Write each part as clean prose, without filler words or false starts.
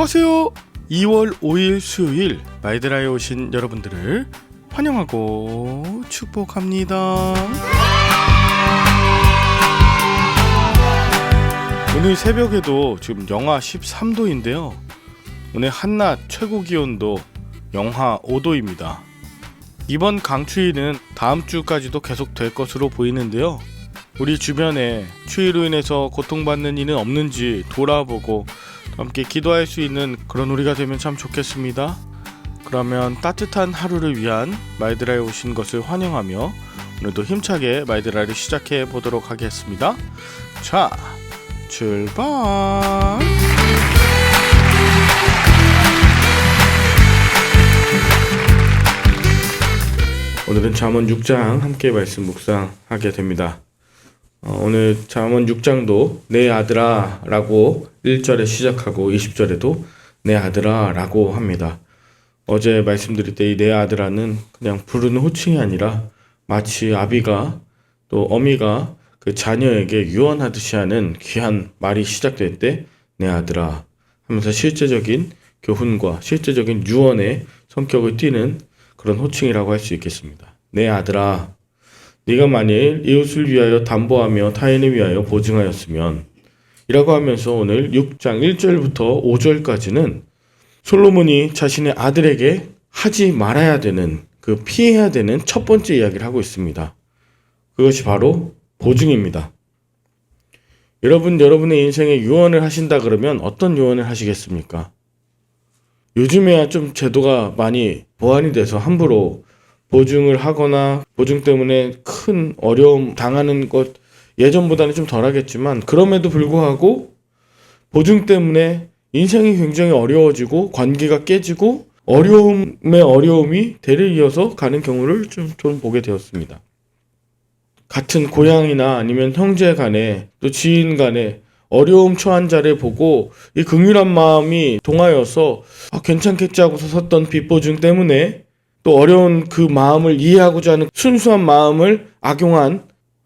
안녕하세요. 2월 5일 수요일 마이드라에 오신 여러분들을 환영하고 축복합니다. 오늘 새벽에도 지금 영하 13도인데요. 오늘 한낮 최고 기온도 영하 5도입니다. 이번 강추위는 다음 주까지도 계속될 것으로 보이는데요. 우리 주변에 추위로 인해서 고통받는 이는 없는지 돌아보고 함께 기도할 수 있는 그런 우리가 되면 참 좋겠습니다. 그러면 따뜻한 하루를 위한 마이드라에 오신 것을 환영하며 오늘도 힘차게 마이드라를 시작해 보도록 하겠습니다. 자, 출발! 오늘은 잠언 6장 함께 말씀 묵상하게 됩니다. 오늘 잠언 6장도 내 아들아 라고 1절에 시작하고 20절에도 내 아들아 라고 합니다. 어제 말씀드릴 때 이 내 아들아는 그냥 부르는 호칭이 아니라 마치 아비가 또 어미가 그 자녀에게 유언하듯이 하는 귀한 말이 시작될 때 내 아들아 하면서 실제적인 교훈과 실제적인 유언의 성격을 띠는 그런 호칭이라고 할 수 있겠습니다. 내 아들아, 네가 만일 이웃을 위하여 담보하며 타인을 위하여 보증하였으면 이라고 하면서 오늘 6장 1절부터 5절까지는 솔로몬이 자신의 아들에게 하지 말아야 되는 그 피해야 되는 첫 번째 이야기를 하고 있습니다. 그것이 바로 보증입니다. 여러분의 인생에 유언을 하신다 그러면 어떤 유언을 하시겠습니까? 요즘에야 좀 제도가 많이 보완이 돼서 함부로 보증을 하거나 보증 때문에 큰 어려움 당하는 것 예전보다는 좀 덜하겠지만 그럼에도 불구하고 보증 때문에 인생이 굉장히 어려워지고 관계가 깨지고 어려움에 어려움이 대를 이어서 가는 경우를 좀 보게 되었습니다. 같은 고향이나 아니면 형제 간에 또 지인 간에 어려움 처한 자를 보고 이 긍휼한 마음이 동하여서 괜찮겠지 하고서 섰던 빚보증 때문에 또 어려운 그 마음을 이해하고자 하는 순수한 마음을 악용한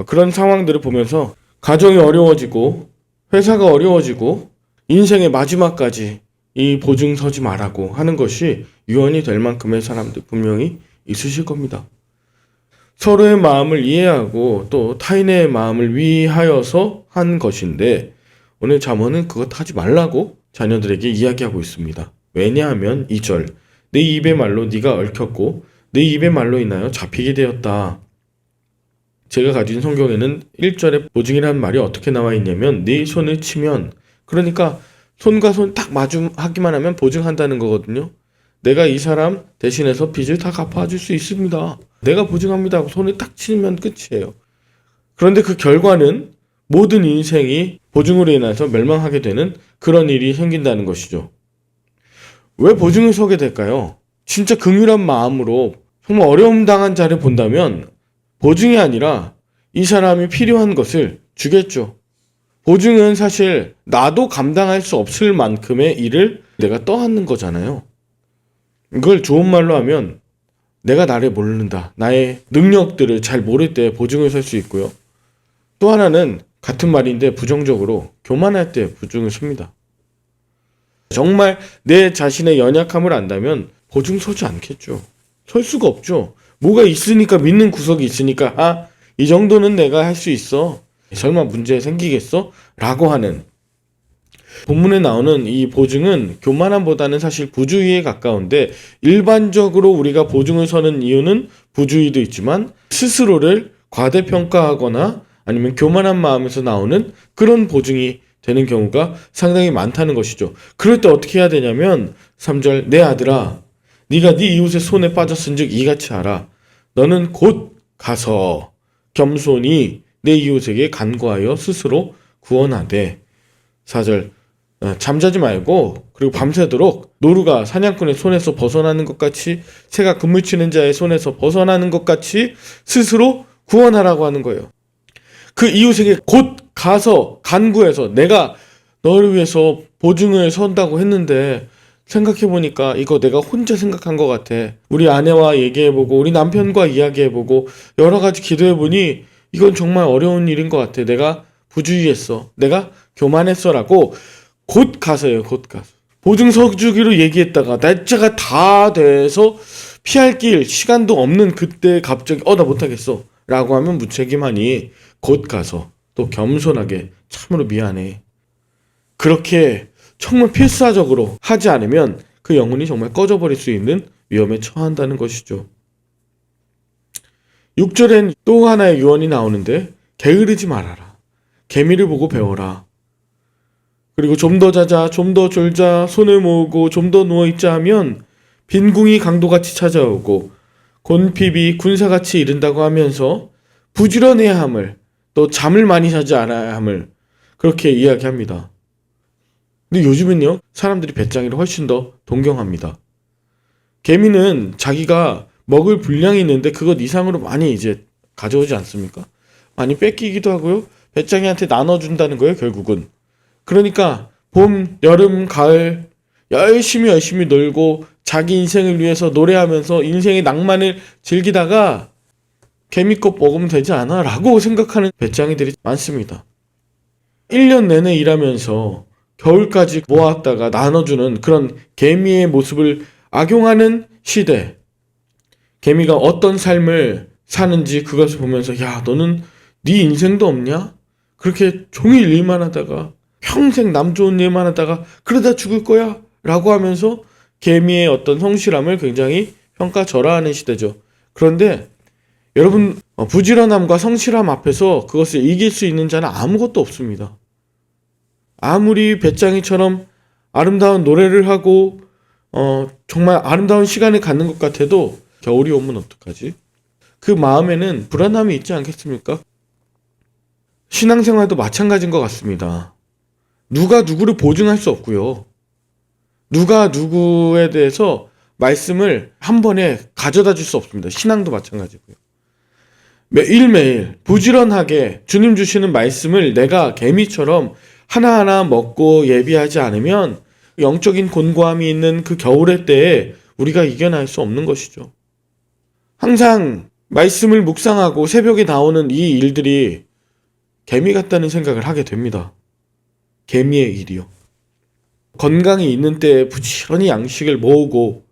그런 상황들을 보면서 가정이 어려워지고 회사가 어려워지고 인생의 마지막까지 이 보증 서지 말라고 하는 것이 유언이 될 만큼의 사람들 분명히 있으실 겁니다. 서로의 마음을 이해하고 또 타인의 마음을 위하여서 한 것인데 오늘 잠언은 그것 하지 말라고 자녀들에게 이야기하고 있습니다. 왜냐하면 2절 내 입의 말로 네가 얽혔고 내 입의 말로 인하여 잡히게 되었다. 제가 가진 성경에는 1절에 보증이라는 말이 어떻게 나와 있냐면 네 손을 치면 그러니까 손과 손 딱 마주하기만 하면 보증한다는 거거든요. 내가 이 사람 대신해서 빚을 다 갚아줄 수 있습니다. 내가 보증합니다 하고 손을 딱 치면 끝이에요. 그런데 그 결과는 모든 인생이 보증으로 인해서 멸망하게 되는 그런 일이 생긴다는 것이죠. 왜 보증을 서게 될까요? 진짜 긍휼한 마음으로 정말 어려움 당한 자를 본다면 보증이 아니라 이 사람이 필요한 것을 주겠죠. 보증은 사실 나도 감당할 수 없을 만큼의 일을 내가 떠안는 거잖아요. 이걸 좋은 말로 하면 내가 나를 모른다. 나의 능력들을 잘 모를 때 보증을 설 수 있고요. 또 하나는 같은 말인데 부정적으로 교만할 때 보증을 씁니다. 정말 내 자신의 연약함을 안다면 보증 서지 않겠죠. 설 수가 없죠. 뭐가 있으니까 믿는 구석이 있으니까 이 정도는 내가 할 수 있어. 설마 문제 생기겠어? 라고 하는 본문에 나오는 이 보증은 교만함보다는 사실 부주의에 가까운데 일반적으로 우리가 보증을 서는 이유는 부주의도 있지만 스스로를 과대평가하거나 아니면 교만한 마음에서 나오는 그런 보증이 되는 경우가 상당히 많다는 것이죠. 그럴 때 어떻게 해야 되냐면 3절 내 아들아 네가 네 이웃의 손에 빠졌은즉 이같이 하라. 너는 곧 가서 겸손히 내 이웃에게 간구하여 스스로 구원하되 4절 잠자지 말고 그리고 밤새도록 노루가 사냥꾼의 손에서 벗어나는 것 같이 새가 그물 치는 자의 손에서 벗어나는 것 같이 스스로 구원하라고 하는 거예요. 그 이웃에게 곧 가서 간구해서 내가 너를 위해서 보증을 선다고 했는데 생각해보니까 이거 내가 혼자 생각한 것 같아. 우리 아내와 얘기해보고 우리 남편과 이야기해보고 여러 가지 기도해보니 이건 정말 어려운 일인 것 같아. 내가 부주의했어. 내가 교만했어라고 곧 가서요. 곧 가서. 보증 서주기로 얘기했다가 날짜가 다 돼서 피할 길 시간도 없는 그때 갑자기 나 못하겠어 라고 하면 무책임하니 곧 가서 또 겸손하게 참으로 미안해, 그렇게 정말 필사적으로 하지 않으면 그 영혼이 정말 꺼져버릴 수 있는 위험에 처한다는 것이죠. 6절엔 또 하나의 유언이 나오는데 게으르지 말아라. 개미를 보고 배워라. 그리고 좀 더 자자, 좀 더 졸자, 손을 모으고 좀 더 누워있자 하면 빈궁이 강도같이 찾아오고 곤핍이 군사같이 이른다고 하면서 부지런해야 함을, 또 잠을 많이 자지 않아야 함을 그렇게 이야기합니다. 근데 요즘은요, 사람들이 배짱이를 훨씬 더 동경합니다. 개미는 자기가 먹을 분량이 있는데 그것 이상으로 많이 이제 가져오지 않습니까? 많이 뺏기기도 하고요. 배짱이한테 나눠준다는 거예요, 결국은. 그러니까 봄, 여름, 가을 열심히 놀고 자기 인생을 위해서 노래하면서 인생의 낭만을 즐기다가 개미껍 먹으면 되지 않아? 라고 생각하는 배짱이들이 많습니다. 1년 내내 일하면서 겨울까지 모았다가 나눠주는 그런 개미의 모습을 악용하는 시대. 개미가 어떤 삶을 사는지 그것을 보면서 야, 너는 네 인생도 없냐? 그렇게 종일 일만 하다가 평생 남 좋은 일만 하다가 그러다 죽을 거야? 라고 하면서 개미의 어떤 성실함을 굉장히 평가절하하는 시대죠. 그런데 여러분, 부지런함과 성실함 앞에서 그것을 이길 수 있는 자는 아무것도 없습니다. 아무리 배짱이처럼 아름다운 노래를 하고 정말 아름다운 시간을 갖는 것 같아도 겨울이 오면 어떡하지? 그 마음에는 불안함이 있지 않겠습니까? 신앙생활도 마찬가지인 것 같습니다. 누가 누구를 보증할 수 없고요. 누가 누구에 대해서 말씀을 한 번에 가져다 줄 수 없습니다. 신앙도 마찬가지고요. 매일매일 부지런하게 주님 주시는 말씀을 내가 개미처럼 하나하나 먹고 예비하지 않으면 영적인 곤고함이 있는 그 겨울의 때에 우리가 이겨낼 수 없는 것이죠. 항상 말씀을 묵상하고 새벽에 나오는 이 일들이 개미 같다는 생각을 하게 됩니다. 개미의 일이요. 건강이 있는 때에 부지런히 양식을 모으고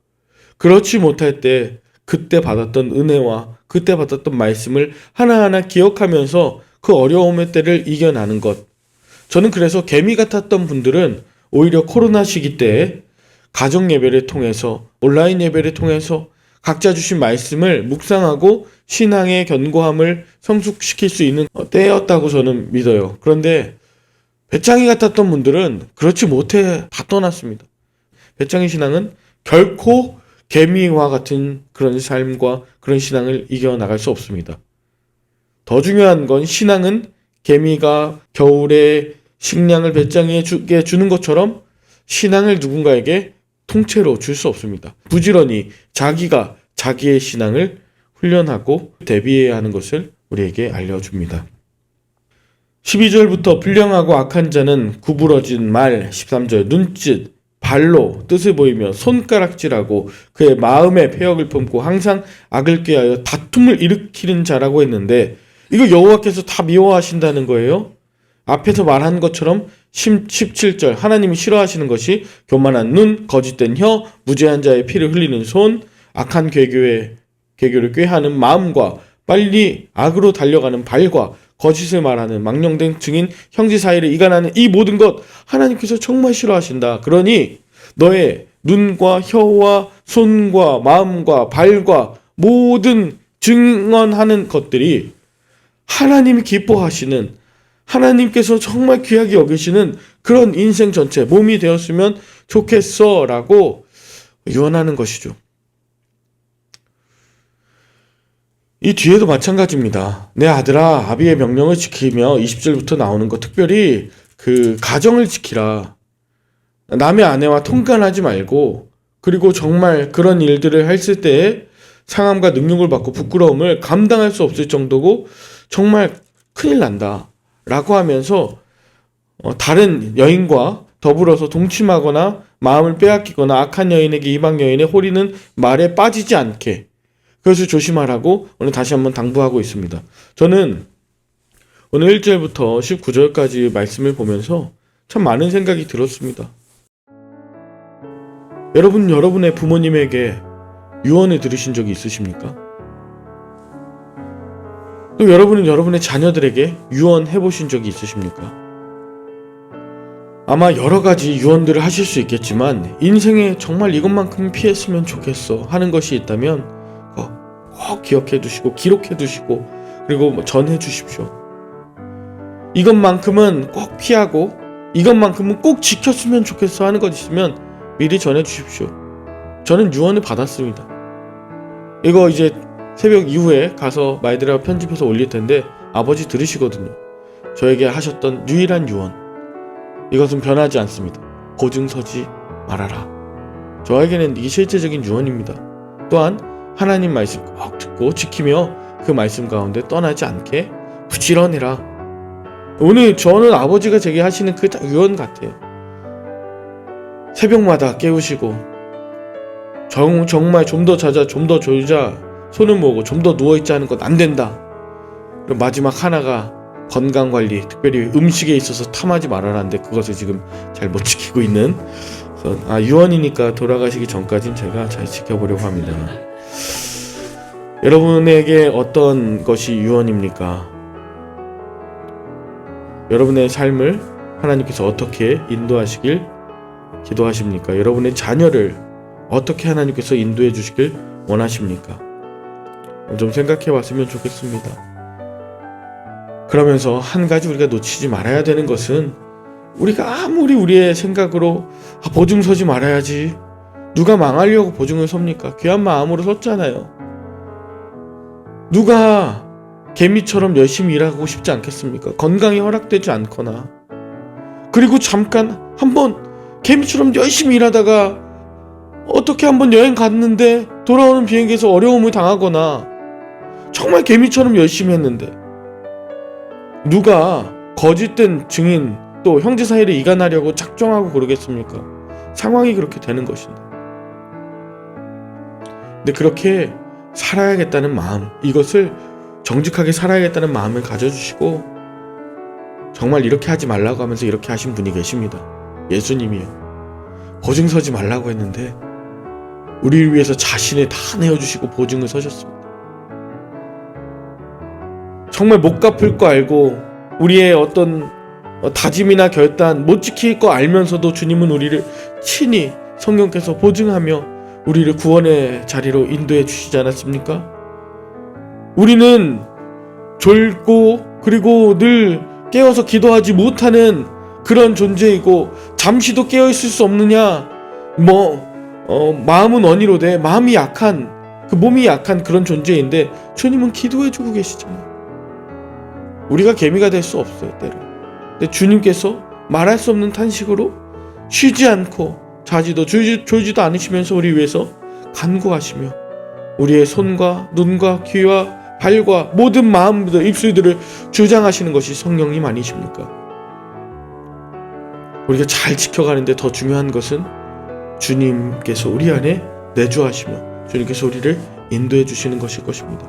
그렇지 못할 때 그때 받았던 은혜와 그때 받았던 말씀을 하나하나 기억하면서 그 어려움의 때를 이겨나는 것. 저는 그래서 개미 같았던 분들은 오히려 코로나 시기 때에 가정 예배를 통해서 온라인 예배를 통해서 각자 주신 말씀을 묵상하고 신앙의 견고함을 성숙시킬 수 있는 때였다고 저는 믿어요. 그런데 배짱이 같았던 분들은 그렇지 못해 다 떠났습니다. 배짱이 신앙은 결코 개미와 같은 그런 삶과 그런 신앙을 이겨나갈 수 없습니다. 더 중요한 건 신앙은 개미가 겨울에 식량을 배짱이에게 주는 것처럼 신앙을 누군가에게 통째로 줄 수 없습니다. 부지런히 자기가 자기의 신앙을 훈련하고 대비해야 하는 것을 우리에게 알려줍니다. 12절부터 불량하고 악한 자는 구부러진 말, 13절 눈짓, 발로 뜻을 보이며 손가락질하고 그의 마음에 패역을 품고 항상 악을 꾀하여 다툼을 일으키는 자라고 했는데 이거 여호와께서 다 미워하신다는 거예요. 앞에서 말한 것처럼 17절 하나님이 싫어하시는 것이 교만한 눈, 거짓된 혀, 무죄한 자의 피를 흘리는 손, 악한 괴교를 꾀하는 마음과 빨리 악으로 달려가는 발과 거짓을 말하는 망령된 증인 형제 사이를 이간하는 이 모든 것 하나님께서 정말 싫어하신다. 그러니 너의 눈과 혀와 손과 마음과 발과 모든 증언하는 것들이 하나님이 기뻐하시는 하나님께서 정말 귀하게 여기시는 그런 인생 전체 몸이 되었으면 좋겠어 라고 유언하는 것이죠. 이 뒤에도 마찬가지입니다. 내 아들아 아비의 명령을 지키며 20절부터 나오는 거 특별히 그 가정을 지키라. 남의 아내와 통간하지 말고 그리고 정말 그런 일들을 했을 때에 상함과 능욕을 받고 부끄러움을 감당할 수 없을 정도고 정말 큰일 난다 라고 하면서 다른 여인과 더불어서 동침하거나 마음을 빼앗기거나 악한 여인에게 이방 여인의 호리는 말에 빠지지 않게 그것을 조심하라고 오늘 다시 한번 당부하고 있습니다. 저는 오늘 1절부터 19절까지 말씀을 보면서 참 많은 생각이 들었습니다. 여러분의 부모님에게 유언을 들으신 적이 있으십니까? 또 여러분은 여러분의 자녀들에게 유언해 보신 적이 있으십니까? 아마 여러 가지 유언들을 하실 수 있겠지만 인생에 정말 이것만큼 피했으면 좋겠어 하는 것이 있다면 꼭 기억해 두시고 기록해 두시고 그리고 전해 주십시오. 이것만큼은 꼭 피하고 이것만큼은 꼭 지켰으면 좋겠어 하는 것 있으면 미리 전해 주십시오. 저는 유언을 받았습니다. 이거 이제 새벽 이후에 가서 말들하고 편집해서 올릴 텐데 아버지 들으시거든요. 저에게 하셨던 유일한 유언, 이것은 변하지 않습니다. 보증 서지 말아라. 저에게는 이게 실제적인 유언입니다. 또한 하나님 말씀 꼭 듣고 지키며 그 말씀 가운데 떠나지 않게 부지런해라. 오늘 저는 아버지가 제게 하시는 그 유언 같아요. 새벽마다 깨우시고 정말 좀 더 자자, 좀 더 졸자, 손을 모으고 좀 더 누워있자 하는 건 안 된다. 그리고 마지막 하나가 건강관리, 특별히 음식에 있어서 탐하지 말아라는데 그것을 지금 잘 못 지키고 있는, 그래서 유언이니까 돌아가시기 전까지는 제가 잘 지켜보려고 합니다. 여러분에게 어떤 것이 유언입니까? 여러분의 삶을 하나님께서 어떻게 인도하시길 기도하십니까? 여러분의 자녀를 어떻게 하나님께서 인도해 주시길 원하십니까? 좀 생각해 봤으면 좋겠습니다. 그러면서 한 가지 우리가 놓치지 말아야 되는 것은, 우리가 아무리 우리의 생각으로 보증 서지 말아야지, 누가 망하려고 보증을 섭니까? 귀한 마음으로 섰잖아요. 누가 개미처럼 열심히 일하고 싶지 않겠습니까? 건강이 허락되지 않거나, 그리고 잠깐 한번 개미처럼 열심히 일하다가 어떻게 한번 여행 갔는데 돌아오는 비행기에서 어려움을 당하거나, 정말 개미처럼 열심히 했는데 누가 거짓된 증인 또 형제 사이를 이간하려고 작정하고 그러겠습니까? 상황이 그렇게 되는 것인데. 근데 그렇게 살아야겠다는 마음, 이것을 정직하게 살아야겠다는 마음을 가져주시고, 정말 이렇게 하지 말라고 하면서 이렇게 하신 분이 계십니다. 예수님이요. 보증 서지 말라고 했는데 우리를 위해서 자신을 다 내어주시고 보증을 서셨습니다. 정말 못 갚을 거 알고 우리의 어떤 다짐이나 결단 못 지킬 거 알면서도 주님은 우리를 친히 성령께서 보증하며 우리를 구원의 자리로 인도해 주시지 않았습니까? 우리는 졸고 그리고 늘 깨어서 기도하지 못하는 그런 존재이고, 잠시도 깨어있을 수 없느냐, 마음은 원이로되 마음이 약한, 그 몸이 약한 그런 존재인데 주님은 기도해주고 계시잖아요. 우리가 개미가 될 수 없어요, 때로. 근데 주님께서 말할 수 없는 탄식으로 쉬지 않고 자지도 졸지도 않으시면서 우리 위해서 간구하시며 우리의 손과 눈과 귀와 발과 모든 마음들, 입술들을 주장하시는 것이 성령님 아니십니까? 우리가 잘 지켜가는데 더 중요한 것은 주님께서 우리 안에 내주하시며 주님께서 우리를 인도해 주시는 것일 것입니다.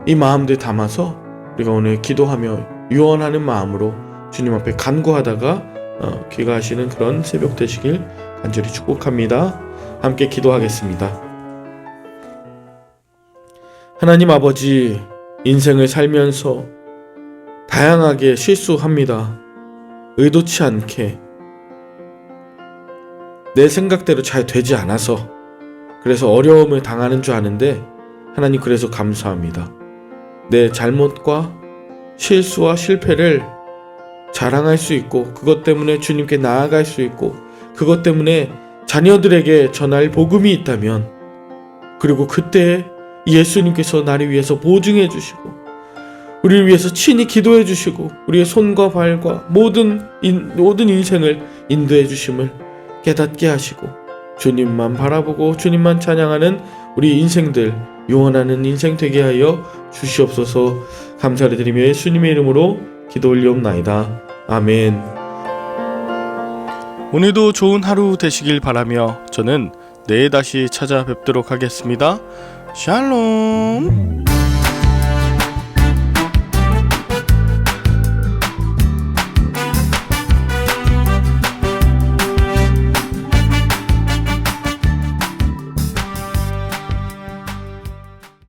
이 마음들 담아서 우리가 오늘 기도하며 유언하는 마음으로 주님 앞에 간구하다가 귀가하시는 그런 새벽 되시길 간절히 축복합니다. 함께 기도하겠습니다. 하나님 아버지, 인생을 살면서 다양하게 실수합니다. 의도치 않게 내 생각대로 잘 되지 않아서, 그래서 어려움을 당하는 줄 아는데 하나님, 그래서 감사합니다. 내 잘못과 실수와 실패를 자랑할 수 있고, 그것 때문에 주님께 나아갈 수 있고, 그것 때문에 자녀들에게 전할 복음이 있다면, 그리고 그때 예수님께서 나를 위해서 보증해 주시고 우리를 위해서 친히 기도해 주시고 우리의 손과 발과 모든 인생을 인도해 주심을 깨닫게 하시고, 주님만 바라보고 주님만 찬양하는 우리 인생들, 영원하는 인생 되게 하여 주시옵소서. 감사를 드리며 예수님의 이름으로 기도 올리옵나이다. 아멘. 오늘도 좋은 하루 되시길 바라며 저는 내일 다시 찾아뵙도록 하겠습니다. 샬롬.